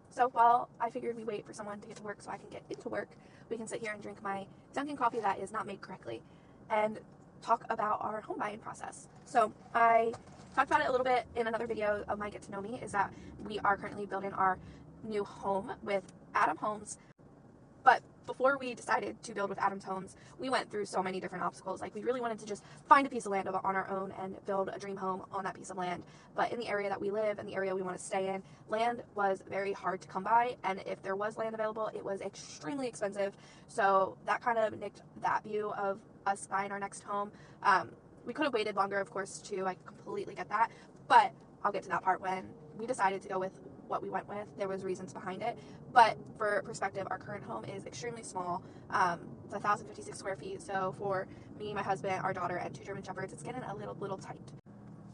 So while I figured we wait for someone to get to work so I can get into work, we can sit here and drink my Dunkin' coffee that is not made correctly and talk about our home buying process. So I talked about it a little bit in another video of my Get to Know Me, is that we are currently building our new home with Adam Homes. But before we decided to build with Adams Homes, we went through so many different obstacles. Like, we really wanted to just find a piece of land on our own and build a dream home on that piece of land. But in the area that we live and the area we want to stay in, land was very hard to come by. And if there was land available, it was extremely expensive. So that kind of nicked that view of us buying our next home. We could have waited longer, of course, too. I completely get that. But I'll get to that part when we decided to go with what we went with. There was reasons behind it, but for perspective, our current home is extremely small. It's 1,056 square feet, so for me, my husband, our daughter, and 2 German Shepherds, it's getting a little tight.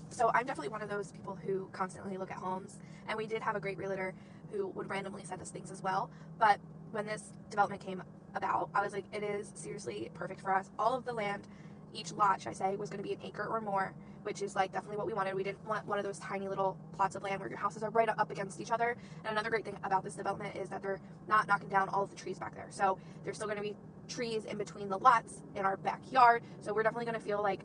So I'm definitely one of those people who constantly look at homes, and we did have a great realtor who would randomly send us things as well. But when this development came about, I was like, it is seriously perfect for us. All of the land, each lot, should I say, was going to be an acre or more, which is like definitely what we wanted. We didn't want one of those tiny little plots of land where your houses are right up against each other. And another great thing about this development is that they're not knocking down all of the trees back there. So there's still going to be trees in between the lots in our backyard. So we're definitely going to feel like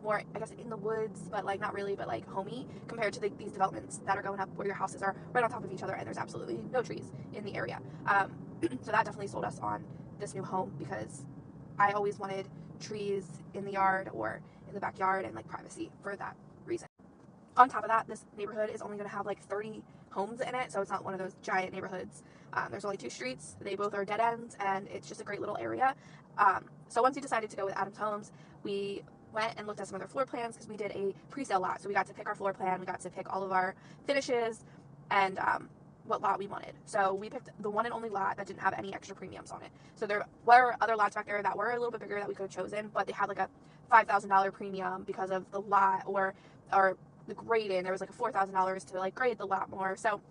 more, I guess, in the woods, but like not really, but like homey compared to these developments that are going up where your houses are right on top of each other and there's absolutely no trees in the area. So that definitely sold us on this new home, because I always wanted trees in the yard or in the backyard and like privacy for that reason. On top of that, this neighborhood is only going to have like 30 homes in it, so it's not one of those giant neighborhoods. There's only 2 streets, they both are dead ends, and it's just a great little area. So once we decided to go with Adams Homes, we went and looked at some other floor plans, because we did a pre-sale lot, so we got to pick our floor plan, we got to pick all of our finishes, and what lot we wanted. So we picked the one and only lot that didn't have any extra premiums on it. So there were other lots back there that were a little bit bigger that we could have chosen, but they had like a $5,000 premium because of the lot or the grading. There was like a $4,000 to like grade the lot more. So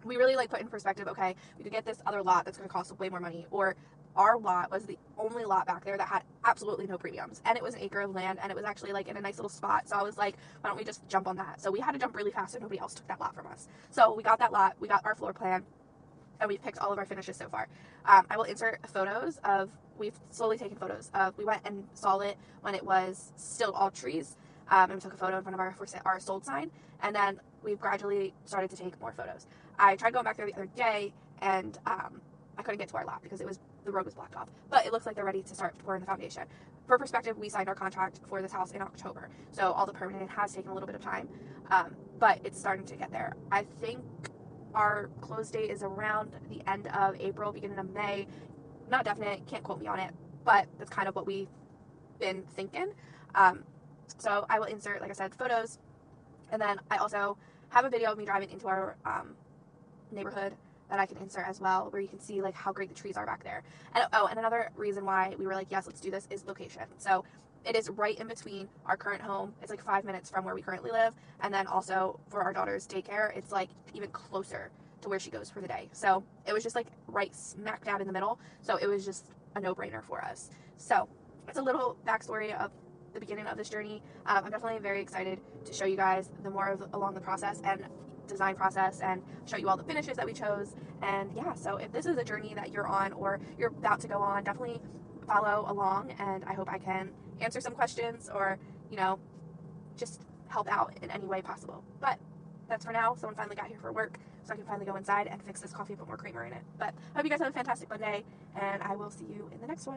we really like put in perspective, okay, we could get this other lot that's going to cost way more money, or our lot was the only lot back there that had absolutely no premiums, and it was an acre of land, and it was actually like in a nice little spot. So I was like, why don't we just jump on that? So we had to jump really fast so nobody else took that lot from us. So we got that lot, we got our floor plan, and we've picked all of our finishes so far. I will insert photos of, we've slowly taken photos of, we went and saw it when it was still all trees, and we took a photo in front of our sold sign, and then we've gradually started to take more photos. I tried going back there the other day, and I couldn't get to our lot because the road was blocked off, but it looks like they're ready to start pouring the foundation. For perspective, we signed our contract for this house in October, so all the permitting has taken a little bit of time, but it's starting to get there. I think our close date is around the end of April, beginning of May. Not definite, can't quote me on it, but that's kind of what we've been thinking. So I will insert, like I said, photos, and then I also have a video of me driving into our neighborhood that I can insert as well, where you can see like how great the trees are back there. And and another reason why we were like, yes, let's do this, is location. So it is right in between our current home. It's like 5 minutes from where we currently live, and then also for our daughter's daycare, it's like even closer to where she goes for the day. So it was just like right smack dab in the middle. So it was just a no-brainer for us. So it's a little backstory of the beginning of this journey. I'm definitely very excited to show you guys the more of along the process and design process, and show you all the finishes that we chose. And yeah, so if this is a journey that you're on or you're about to go on, definitely follow along, and I hope I can answer some questions or, you know, just help out in any way possible. But that's for now. Someone finally got here for work, so I can finally go inside and fix this coffee and put more creamer in it. But I hope you guys have a fantastic Monday, and I will see you in the next one.